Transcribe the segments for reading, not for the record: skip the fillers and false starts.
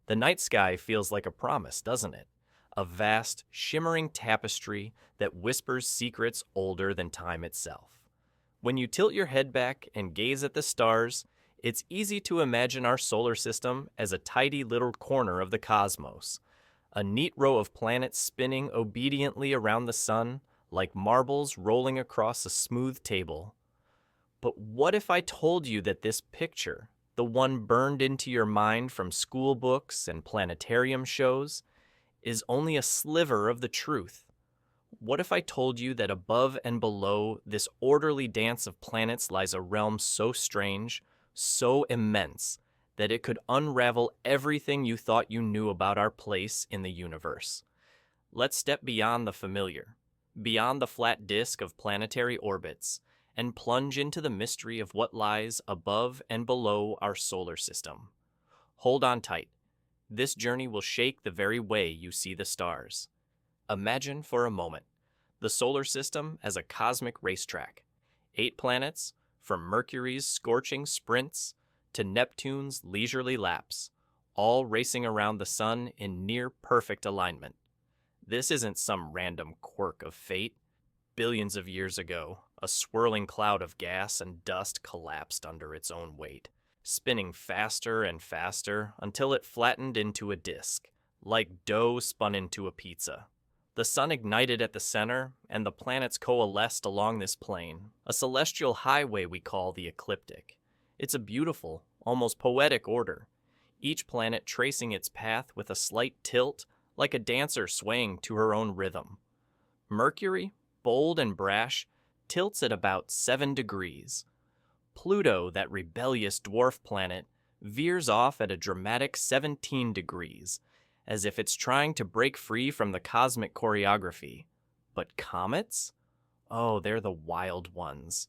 The night sky feels like a promise, doesn't it? A vast, shimmering tapestry that whispers secrets older than time itself. When you tilt your head back and gaze at the stars, it's easy to imagine our solar system as a tidy little corner of the cosmos, a neat row of planets spinning obediently around the sun like marbles rolling across a smooth table. But what if I told you that this picture, the one burned into your mind from school books and planetarium shows, is only a sliver of the truth? What if I told you that above and below this orderly dance of planets lies a realm so strange, so immense, that it could unravel everything you thought you knew about our place in the universe? Let's step beyond the familiar, beyond the flat disk of planetary orbits, and plunge into the mystery of what lies above and below our solar system. Hold on tight. This journey will shake the very way you see the stars. Imagine for a moment the solar system as a cosmic racetrack. 8 planets, from Mercury's scorching sprints to Neptune's leisurely laps, all racing around the sun in near perfect alignment. This isn't some random quirk of fate. Billions of years ago, a swirling cloud of gas and dust collapsed under its own weight, spinning faster and faster until it flattened into a disk, like dough spun into a pizza. The sun ignited at the center, and the planets coalesced along this plane, a celestial highway we call the ecliptic. It's a beautiful, almost poetic order, each planet tracing its path with a slight tilt, like a dancer swaying to her own rhythm. Mercury, bold and brash, tilts at about 7 degrees. Pluto, that rebellious dwarf planet, veers off at a dramatic 17 degrees, as if it's trying to break free from the cosmic choreography. But comets? Oh, they're the wild ones.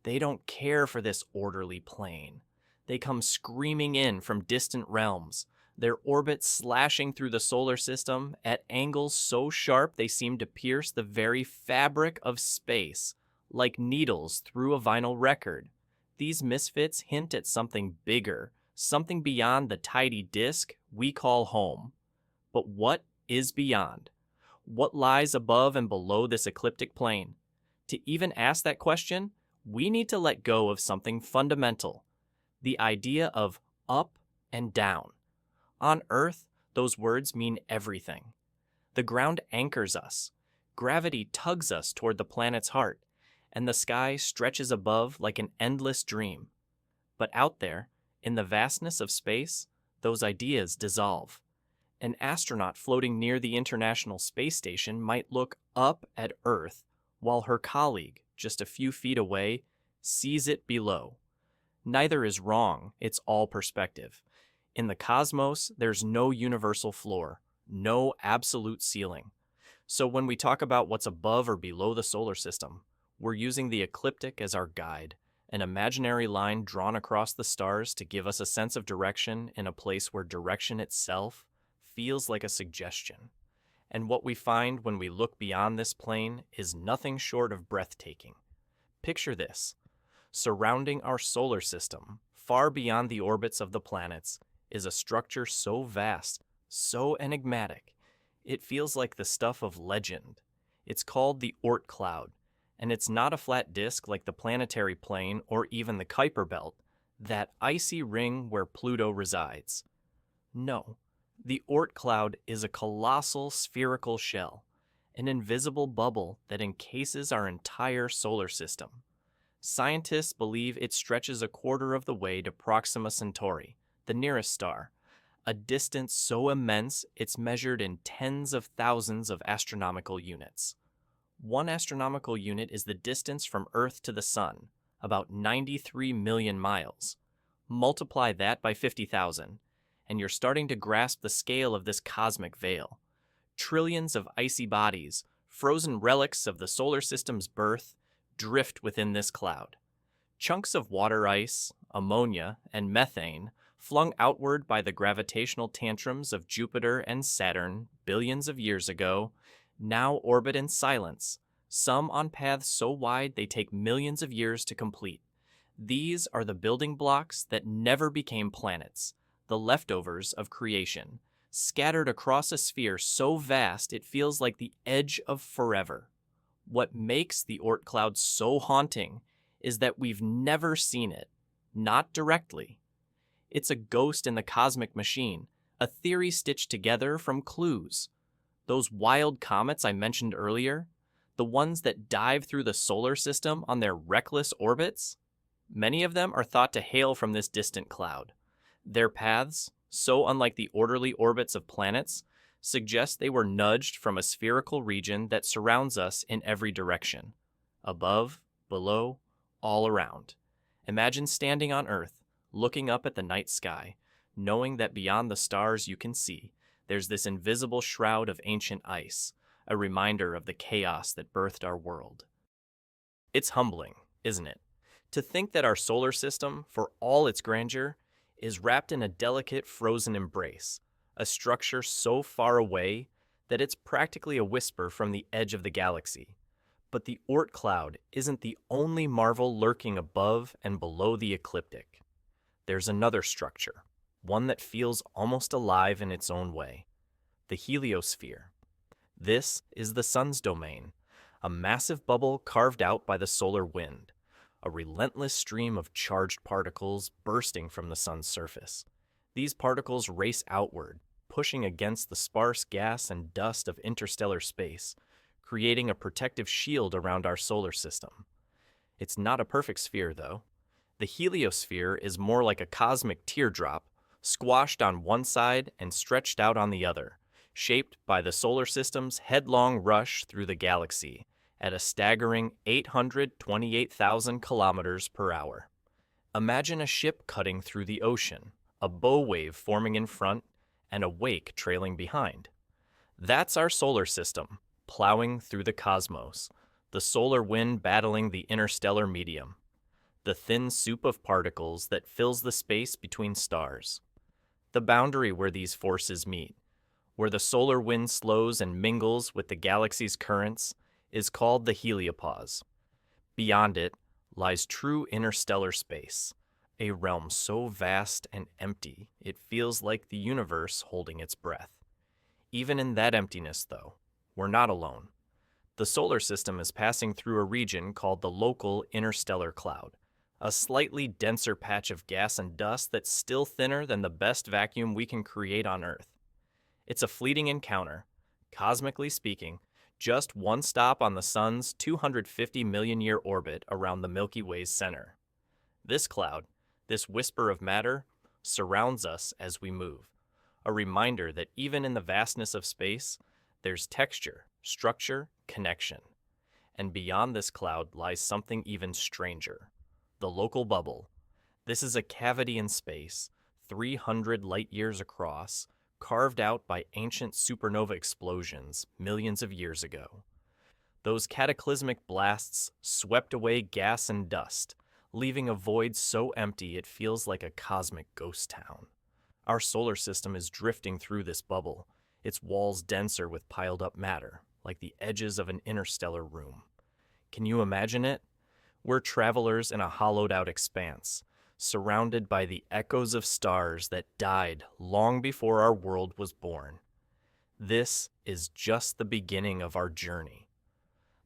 They don't care for this orderly plane. They come screaming in from distant realms, their orbits slashing through the solar system at angles so sharp they seem to pierce the very fabric of space, like needles through a vinyl record. These misfits hint at something bigger, something beyond the tidy disk we call home. But what is beyond? What lies above and below this ecliptic plane? To even ask that question, we need to let go of something fundamental, the idea of up and down. On Earth, those words mean everything. The ground anchors us, gravity tugs us toward the planet's heart, and the sky stretches above like an endless dream. But out there, in the vastness of space, those ideas dissolve. An astronaut floating near the International Space Station might look up at Earth, while her colleague, just a few feet away, sees it below. Neither is wrong, it's all perspective. In the cosmos, there's no universal floor, no absolute ceiling. So when we talk about what's above or below the solar system, we're using the ecliptic as our guide, an imaginary line drawn across the stars to give us a sense of direction in a place where direction itself feels like a suggestion. And what we find when we look beyond this plane is nothing short of breathtaking. Picture this. Surrounding our solar system, far beyond the orbits of the planets, is a structure so vast, so enigmatic, it feels like the stuff of legend. It's called the Oort cloud, and it's not a flat disk like the planetary plane or even the Kuiper belt, that icy ring where Pluto resides. No, the Oort cloud is a colossal spherical shell, an invisible bubble that encases our entire solar system. Scientists believe it stretches a quarter of the way to Proxima Centauri, the nearest star, a distance so immense it's measured in tens of thousands of astronomical units. 1 astronomical unit is the distance from Earth to the Sun, about 93 million miles. Multiply that by 50,000, and you're starting to grasp the scale of this cosmic veil. Trillions of icy bodies, frozen relics of the solar system's birth, drift within this cloud. Chunks of water ice, ammonia, and methane, flung outward by the gravitational tantrums of Jupiter and Saturn billions of years ago, now orbit in silence, some on paths so wide they take millions of years to complete. These are the building blocks that never became planets, the leftovers of creation, scattered across a sphere so vast it feels like the edge of forever. What makes the Oort cloud so haunting is that we've never seen it, not directly. It's a ghost in the cosmic machine, a theory stitched together from clues. Those wild comets I mentioned earlier, the ones that dive through the solar system on their reckless orbits, many of them are thought to hail from this distant cloud. Their paths, so unlike the orderly orbits of planets, suggest they were nudged from a spherical region that surrounds us in every direction. Above, below, all around. Imagine standing on Earth, looking up at the night sky, knowing that beyond the stars you can see, there's this invisible shroud of ancient ice, a reminder of the chaos that birthed our world. It's humbling, isn't it? To think that our solar system, for all its grandeur, is wrapped in a delicate frozen embrace, a structure so far away that it's practically a whisper from the edge of the galaxy. But the Oort cloud isn't the only marvel lurking above and below the ecliptic. There's another structure, one that feels almost alive in its own way, the heliosphere. This is the sun's domain, a massive bubble carved out by the solar wind, a relentless stream of charged particles bursting from the sun's surface. These particles race outward, pushing against the sparse gas and dust of interstellar space, creating a protective shield around our solar system. It's not a perfect sphere, though. The heliosphere is more like a cosmic teardrop, squashed on one side and stretched out on the other, shaped by the solar system's headlong rush through the galaxy at a staggering 828,000 kilometers per hour. Imagine a ship cutting through the ocean, a bow wave forming in front and a wake trailing behind. That's our solar system, plowing through the cosmos, the solar wind battling the interstellar medium, the thin soup of particles that fills the space between stars. The boundary where these forces meet, where the solar wind slows and mingles with the galaxy's currents, is called the heliopause. Beyond it lies true interstellar space, a realm so vast and empty it feels like the universe holding its breath. Even in that emptiness, though, we're not alone. The solar system is passing through a region called the local interstellar cloud, a slightly denser patch of gas and dust that's still thinner than the best vacuum we can create on Earth. It's a fleeting encounter, cosmically speaking, just one stop on the sun's 250 million-year orbit around the Milky Way's center. This cloud, this whisper of matter, surrounds us as we move, a reminder that even in the vastness of space, there's texture, structure, connection. And beyond this cloud lies something even stranger, the local bubble. This is a cavity in space, 300 light-years across, carved out by ancient supernova explosions millions of years ago. Those cataclysmic blasts swept away gas and dust, leaving a void so empty it feels like a cosmic ghost town. Our solar system is drifting through this bubble, its walls denser with piled up matter, like the edges of an interstellar room. Can you imagine it? We're travelers in a hollowed-out expanse, surrounded by the echoes of stars that died long before our world was born. This is just the beginning of our journey.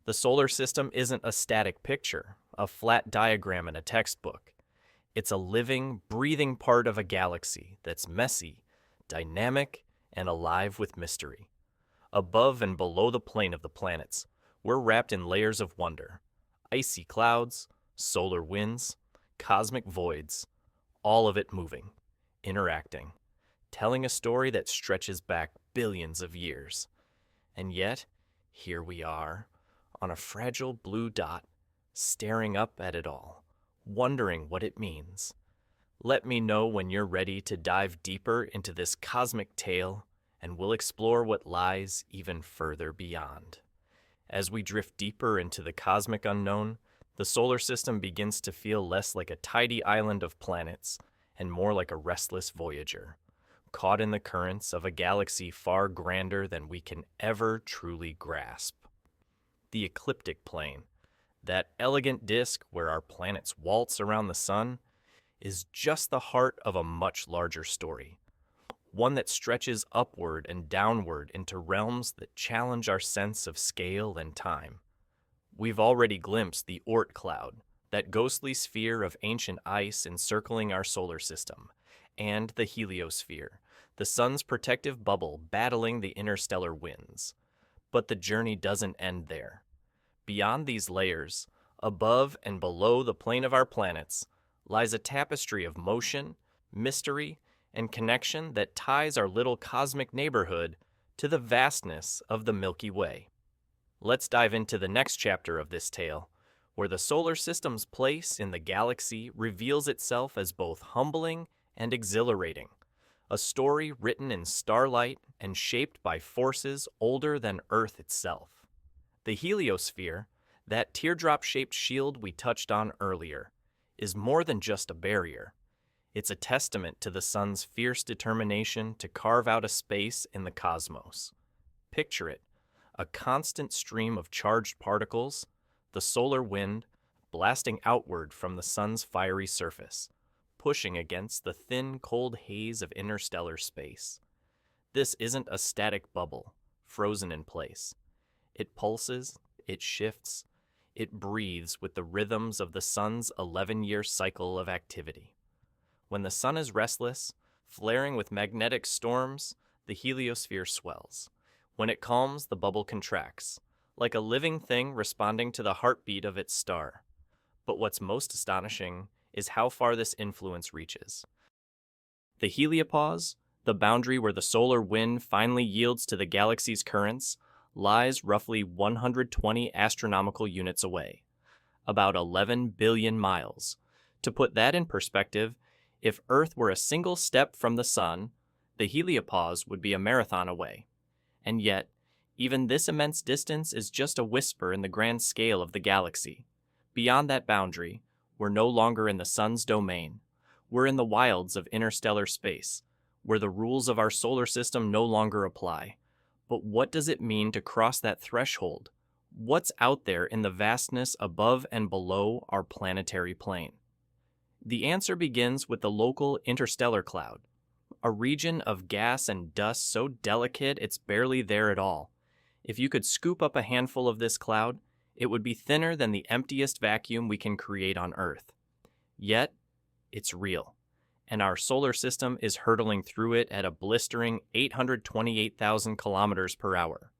The solar system isn't a static picture, a flat diagram in a textbook. It's a living, breathing part of a galaxy that's messy, dynamic, and alive with mystery. Above and below the plane of the planets, we're wrapped in layers of wonder. Icy clouds, solar winds, cosmic voids, all of it moving, interacting, telling a story that stretches back billions of years. And yet, here we are, on a fragile blue dot, staring up at it all, wondering what it means. Let me know when you're ready to dive deeper into this cosmic tale, and we'll explore what lies even further beyond. As we drift deeper into the cosmic unknown, the solar system begins to feel less like a tidy island of planets and more like a restless voyager, caught in the currents of a galaxy far grander than we can ever truly grasp. The ecliptic plane, that elegant disk where our planets waltz around the sun, is just the heart of a much larger story, one that stretches upward and downward into realms that challenge our sense of scale and time. We've already glimpsed the Oort cloud, that ghostly sphere of ancient ice encircling our solar system, and the heliosphere, the sun's protective bubble battling the interstellar winds. But the journey doesn't end there. Beyond these layers, above and below the plane of our planets, lies a tapestry of motion, mystery, and connection that ties our little cosmic neighborhood to the vastness of the Milky Way. Let's dive into the next chapter of this tale, where the solar system's place in the galaxy reveals itself as both humbling and exhilarating, a story written in starlight and shaped by forces older than Earth itself. The heliosphere, that teardrop-shaped shield we touched on earlier, is more than just a barrier. It's a testament to the sun's fierce determination to carve out a space in the cosmos. Picture it, a constant stream of charged particles, the solar wind, blasting outward from the sun's fiery surface, pushing against the thin, cold haze of interstellar space. This isn't a static bubble, frozen in place. It pulses, it shifts, it breathes with the rhythms of the sun's 11-year cycle of activity. When the sun is restless, flaring with magnetic storms, the heliosphere swells. When it calms, the bubble contracts, like a living thing responding to the heartbeat of its star. But what's most astonishing is how far this influence reaches. The heliopause, the boundary where the solar wind finally yields to the galaxy's currents, lies roughly 120 astronomical units away, about 11 billion miles. To put that in perspective, if Earth were a single step from the sun, the heliopause would be a marathon away. And yet, even this immense distance is just a whisper in the grand scale of the galaxy. Beyond that boundary, we're no longer in the sun's domain. We're in the wilds of interstellar space, where the rules of our solar system no longer apply. But what does it mean to cross that threshold? What's out there in the vastness above and below our planetary plane? The answer begins with the local interstellar cloud, a region of gas and dust so delicate it's barely there at all. If you could scoop up a handful of this cloud, it would be thinner than the emptiest vacuum we can create on Earth. Yet, it's real, and our solar system is hurtling through it at a blistering 828,000 kilometers per hour.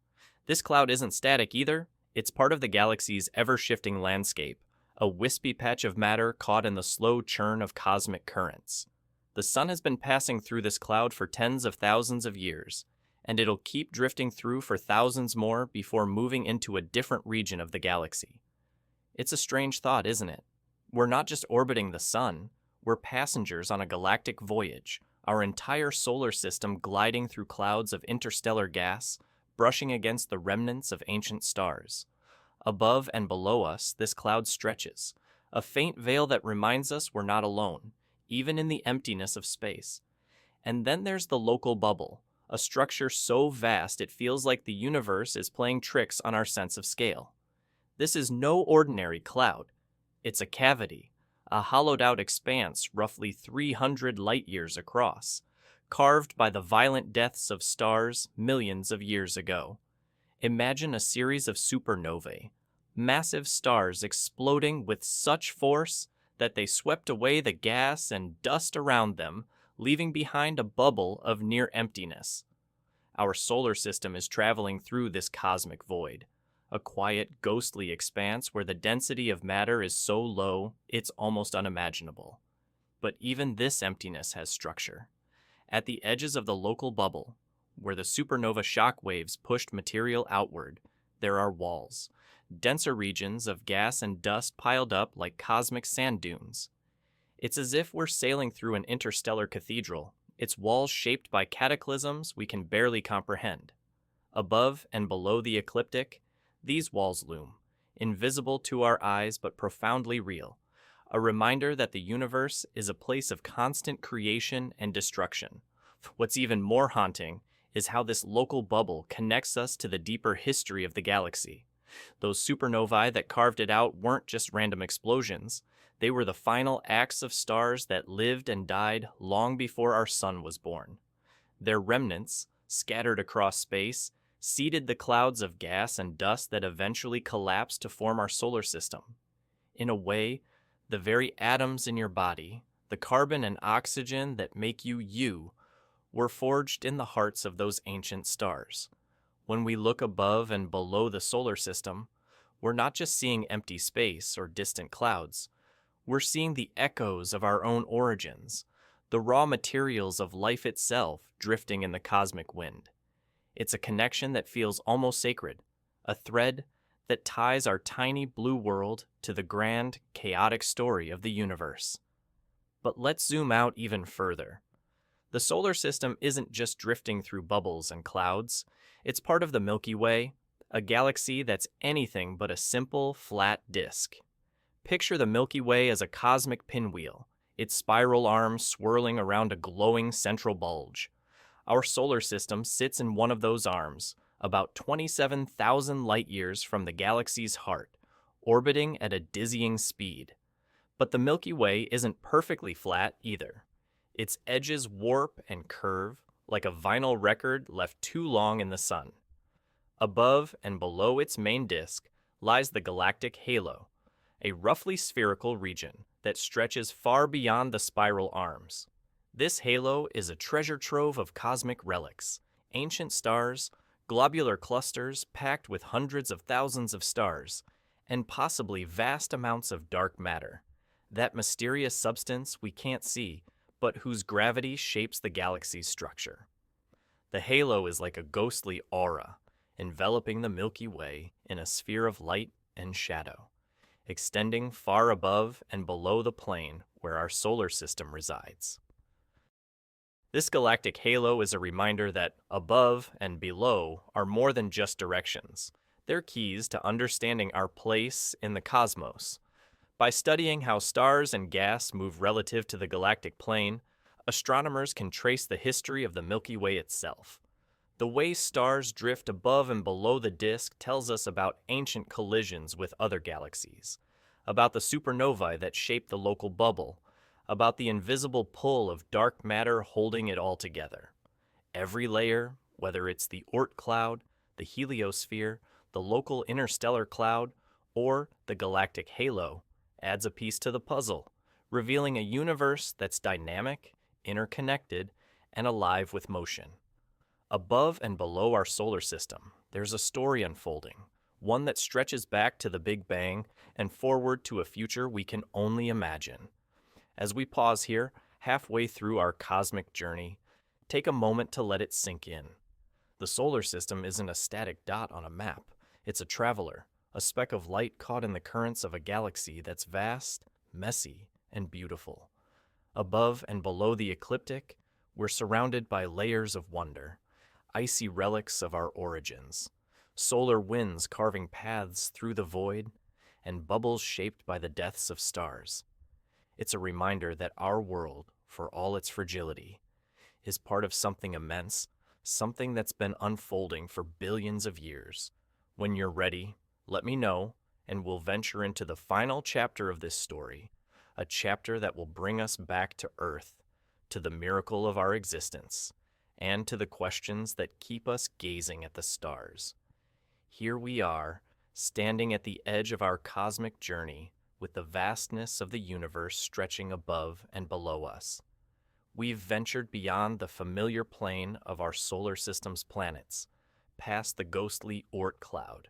This cloud isn't static either. It's part of the galaxy's ever-shifting landscape, a wispy patch of matter caught in the slow churn of cosmic currents. The sun has been passing through this cloud for tens of thousands of years, and it'll keep drifting through for thousands more before moving into a different region of the galaxy. It's a strange thought, isn't it? We're not just orbiting the sun, we're passengers on a galactic voyage, our entire solar system gliding through clouds of interstellar gas, brushing against the remnants of ancient stars. Above and below us, this cloud stretches, a faint veil that reminds us we're not alone, even in the emptiness of space. And then there's the local bubble, a structure so vast it feels like the universe is playing tricks on our sense of scale. This is no ordinary cloud. It's a cavity, a hollowed-out expanse roughly 300 light-years across, carved by the violent deaths of stars millions of years ago. Imagine a series of supernovae, massive stars exploding with such force that they swept away the gas and dust around them, leaving behind a bubble of near emptiness. Our solar system is traveling through this cosmic void, a quiet, ghostly expanse where the density of matter is so low it's almost unimaginable. But even this emptiness has structure. At the edges of the local bubble, where the supernova shock waves pushed material outward, there are walls, denser regions of gas and dust piled up like cosmic sand dunes. It's as if we're sailing through an interstellar cathedral, its walls shaped by cataclysms we can barely comprehend. Above and below the ecliptic, these walls loom, invisible to our eyes but profoundly real, a reminder that the universe is a place of constant creation and destruction. What's even more haunting is how this local bubble connects us to the deeper history of the galaxy. Those supernovae that carved it out weren't just random explosions. They were the final acts of stars that lived and died long before our sun was born. Their remnants, scattered across space, seeded the clouds of gas and dust that eventually collapsed to form our solar system. In a way, the very atoms in your body, the carbon and oxygen that make you, were forged in the hearts of those ancient stars. When we look above and below the solar system, we're not just seeing empty space or distant clouds. We're seeing the echoes of our own origins, the raw materials of life itself drifting in the cosmic wind. It's a connection that feels almost sacred, a thread that ties our tiny blue world to the grand, chaotic story of the universe. But let's zoom out even further. The solar system isn't just drifting through bubbles and clouds. It's part of the Milky Way, a galaxy that's anything but a simple, flat disk. Picture the Milky Way as a cosmic pinwheel, its spiral arms swirling around a glowing central bulge. Our solar system sits in one of those arms, about 27,000 light-years from the galaxy's heart, orbiting at a dizzying speed. But the Milky Way isn't perfectly flat either. Its edges warp and curve like a vinyl record left too long in the sun. Above and below its main disk lies the galactic halo, a roughly spherical region that stretches far beyond the spiral arms. This halo is a treasure trove of cosmic relics, ancient stars, globular clusters packed with hundreds of thousands of stars, and possibly vast amounts of dark matter, that mysterious substance we can't see, but whose gravity shapes the galaxy's structure. The halo is like a ghostly aura, enveloping the Milky Way in a sphere of light and shadow, extending far above and below the plane where our solar system resides. This galactic halo is a reminder that above and below are more than just directions. They're keys to understanding our place in the cosmos. By studying how stars and gas move relative to the galactic plane, astronomers can trace the history of the Milky Way itself. The way stars drift above and below the disk tells us about ancient collisions with other galaxies, about the supernovae that shape the local bubble, about the invisible pull of dark matter holding it all together. Every layer, whether it's the Oort cloud, the heliosphere, the local interstellar cloud, or the galactic halo, adds a piece to the puzzle, revealing a universe that's dynamic, interconnected, and alive with motion. Above and below our solar system, there's a story unfolding, one that stretches back to the Big Bang and forward to a future we can only imagine. As we pause here, halfway through our cosmic journey, take a moment to let it sink in. The solar system isn't a static dot on a map. It's a traveler, a speck of light caught in the currents of a galaxy that's vast, messy, and beautiful. Above and below the ecliptic, we're surrounded by layers of wonder, icy relics of our origins, solar winds carving paths through the void, and bubbles shaped by the deaths of stars. It's a reminder that our world, for all its fragility, is part of something immense, something that's been unfolding for billions of years. When you're ready, let me know, and we'll venture into the final chapter of this story, a chapter that will bring us back to Earth, to the miracle of our existence, and to the questions that keep us gazing at the stars. Here we are, standing at the edge of our cosmic journey, with the vastness of the universe stretching above and below us. We've ventured beyond the familiar plane of our solar system's planets, past the ghostly Oort cloud,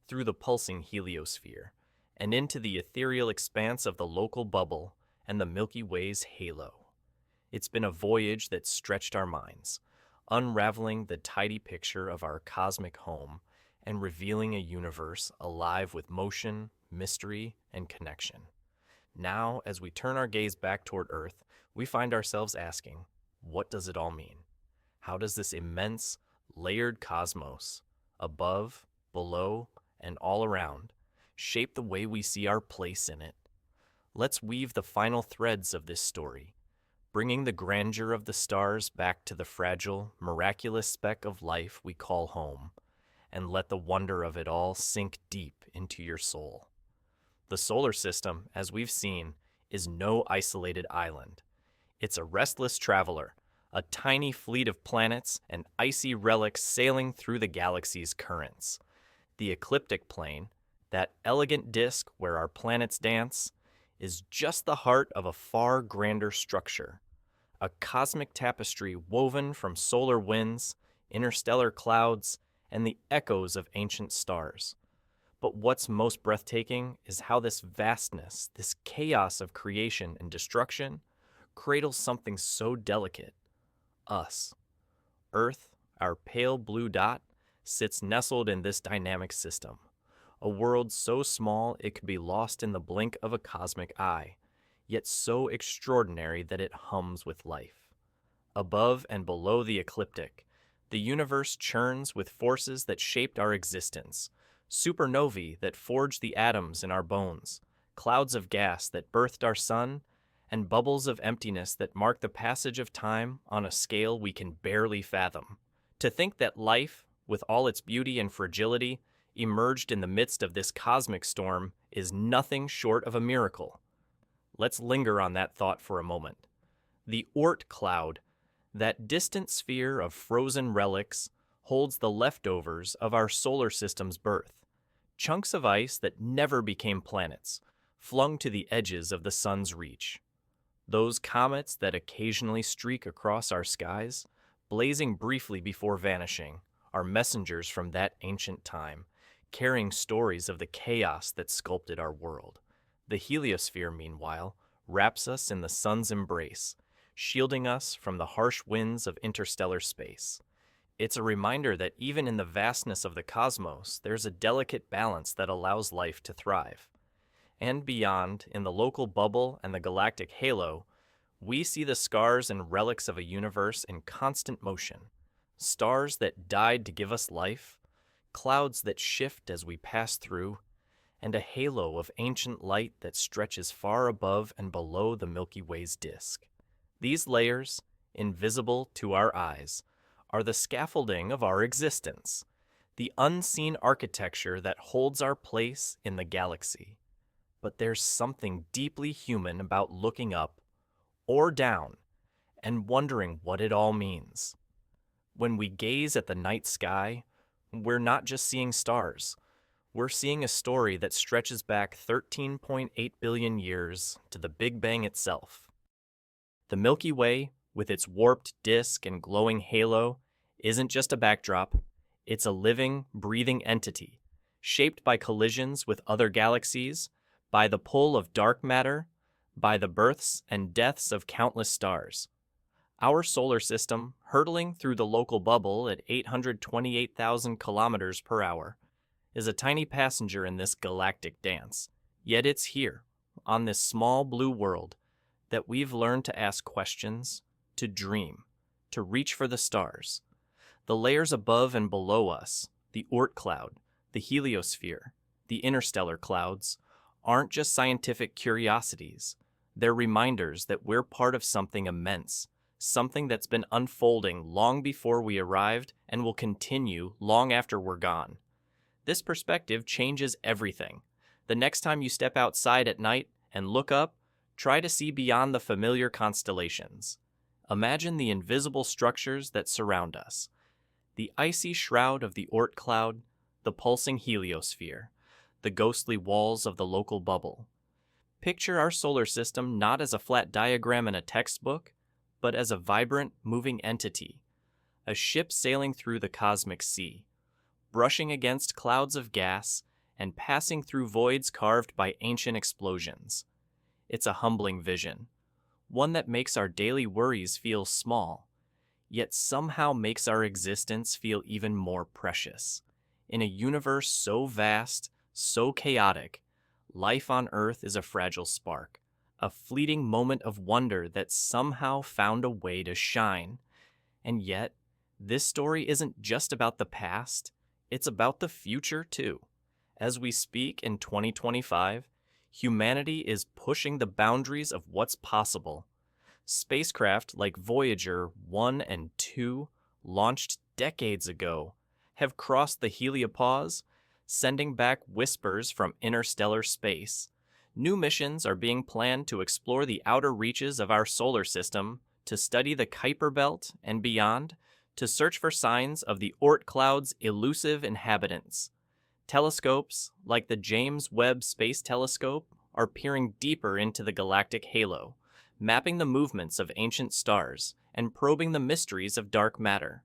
through the pulsing heliosphere, and into the ethereal expanse of the local bubble and the Milky Way's halo. It's been a voyage that stretched our minds, unraveling the tidy picture of our cosmic home and revealing a universe alive with motion, mystery, and connection. Now, as we turn our gaze back toward Earth, we find ourselves asking, what does it all mean? How does this immense, layered cosmos, above, below, and all around, shape the way we see our place in it? Let's weave the final threads of this story, bringing the grandeur of the stars back to the fragile, miraculous speck of life we call home, and let the wonder of it all sink deep into your soul. The solar system, as we've seen, is no isolated island. It's a restless traveler, a tiny fleet of planets and icy relics sailing through the galaxy's currents. The ecliptic plane, that elegant disk where our planets dance, is just the heart of a far grander structure, a cosmic tapestry woven from solar winds, interstellar clouds, and the echoes of ancient stars. But what's most breathtaking is how this vastness, this chaos of creation and destruction, cradles something so delicate: us. Earth, our pale blue dot, sits nestled in this dynamic system, a world so small it could be lost in the blink of a cosmic eye, yet so extraordinary that it hums with life. Above and below the ecliptic, the universe churns with forces that shaped our existence, supernovae that forged the atoms in our bones, clouds of gas that birthed our sun, and bubbles of emptiness that mark the passage of time on a scale we can barely fathom. To think that life, with all its beauty and fragility, emerged in the midst of this cosmic storm is nothing short of a miracle. Let's linger on that thought for a moment. The Oort cloud, that distant sphere of frozen relics, holds the leftovers of our solar system's birth, chunks of ice that never became planets, flung to the edges of the sun's reach. Those comets that occasionally streak across our skies, blazing briefly before vanishing, are messengers from that ancient time, carrying stories of the chaos that sculpted our world. The heliosphere, meanwhile, wraps us in the sun's embrace, shielding us from the harsh winds of interstellar space. It's a reminder that even in the vastness of the cosmos, there's a delicate balance that allows life to thrive. And beyond, in the local bubble and the galactic halo, we see the scars and relics of a universe in constant motion. Stars that died to give us life, clouds that shift as we pass through, and a halo of ancient light that stretches far above and below the Milky Way's disk. These layers, invisible to our eyes, are the scaffolding of our existence, the unseen architecture that holds our place in the galaxy. But there's something deeply human about looking up or down and wondering what it all means. When we gaze at the night sky, we're not just seeing stars. We're seeing a story that stretches back 13.8 billion years to the Big Bang itself. The Milky Way, with its warped disk and glowing halo, isn't just a backdrop. It's a living, breathing entity, shaped by collisions with other galaxies, by the pull of dark matter, by the births and deaths of countless stars. Our solar system, hurtling through the local bubble at 828,000 kilometers per hour, is a tiny passenger in this galactic dance. Yet it's here, on this small blue world, that we've learned to ask questions, to dream, to reach for the stars. The layers above and below us, the Oort cloud, the heliosphere, the interstellar clouds, aren't just scientific curiosities. They're reminders that we're part of something immense, something that's been unfolding long before we arrived and will continue long after we're gone. This perspective changes everything. The next time you step outside at night and look up, try to see beyond the familiar constellations. Imagine the invisible structures that surround us. The icy shroud of the Oort cloud, the pulsing heliosphere, the ghostly walls of the local bubble. Picture our solar system not as a flat diagram in a textbook, but as a vibrant, moving entity, a ship sailing through the cosmic sea, brushing against clouds of gas and passing through voids carved by ancient explosions. It's a humbling vision, one that makes our daily worries feel small, yet somehow makes our existence feel even more precious. In a universe so vast, so chaotic, life on Earth is a fragile spark, a fleeting moment of wonder that somehow found a way to shine. And yet, this story isn't just about the past, it's about the future too. As we speak in 2025, humanity is pushing the boundaries of what's possible. Spacecraft like Voyager 1 and 2, launched decades ago, have crossed the heliopause, sending back whispers from interstellar space, New missions are being planned to explore the outer reaches of our solar system, to study the Kuiper Belt and beyond, to search for signs of the Oort cloud's elusive inhabitants. Telescopes, like the James Webb Space Telescope, are peering deeper into the galactic halo, mapping the movements of ancient stars and probing the mysteries of dark matter.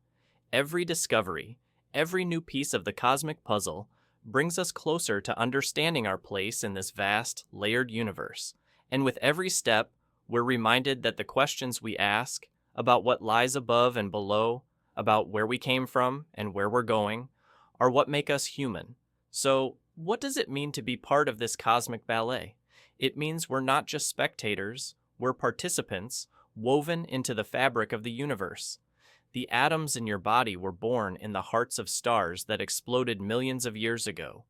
Every discovery, every new piece of the cosmic puzzle, brings us closer to understanding our place in this vast, layered universe. And with every step, we're reminded that the questions we ask about what lies above and below, about where we came from and where we're going, are what make us human. So, what does it mean to be part of this cosmic ballet? It means we're not just spectators, we're participants woven into the fabric of the universe. The atoms in your body were born in the hearts of stars that exploded millions of years ago,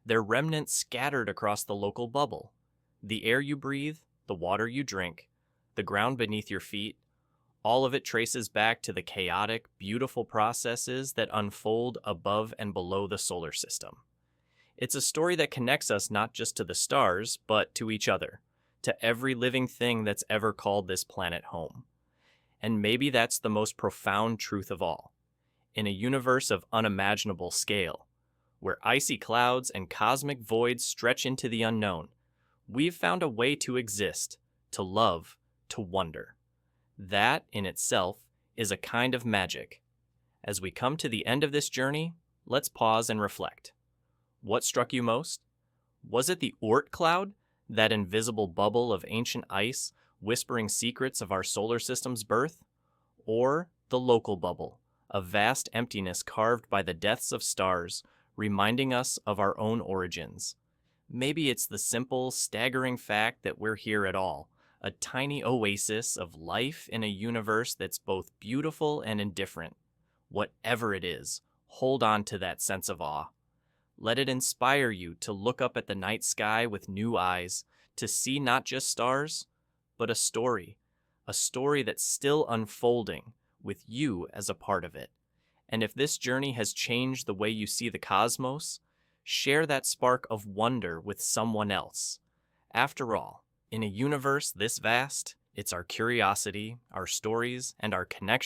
their remnants scattered across the local bubble. The air you breathe, the water you drink, the ground beneath your feet, all of it traces back to the chaotic, beautiful processes that unfold above and below the solar system. It's a story that connects us not just to the stars, but to each other, to every living thing that's ever called this planet home. And maybe that's the most profound truth of all. In a universe of unimaginable scale, where icy clouds and cosmic voids stretch into the unknown, we've found a way to exist, to love, to wonder. That, in itself, is a kind of magic. As we come to the end of this journey, let's pause and reflect. What struck you most? Was it the Oort cloud, that invisible bubble of ancient ice whispering secrets of our solar system's birth? Or the local bubble, a vast emptiness carved by the deaths of stars, reminding us of our own origins? Maybe it's the simple, staggering fact that we're here at all, a tiny oasis of life in a universe that's both beautiful and indifferent. Whatever it is, hold on to that sense of awe. Let it inspire you to look up at the night sky with new eyes, to see not just stars, but a story that's still unfolding with you as a part of it. And if this journey has changed the way you see the cosmos, share that spark of wonder with someone else. After all, in a universe this vast, it's our curiosity, our stories, and our connection